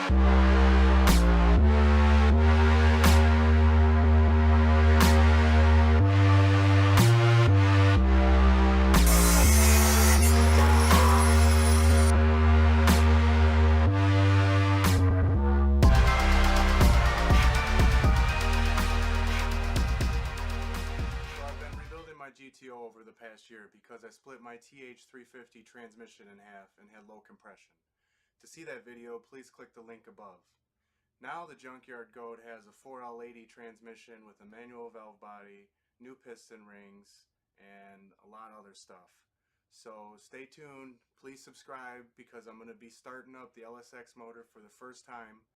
My GTO over the past year because I split my TH350 transmission in half and had low compression. To see that video, please click the link above. Now the Junkyard Goat has a 4L80 transmission with a manual valve body, new piston rings, and a lot of other stuff. So stay tuned, please subscribe because I'm going to be starting up the LSX motor for the first time.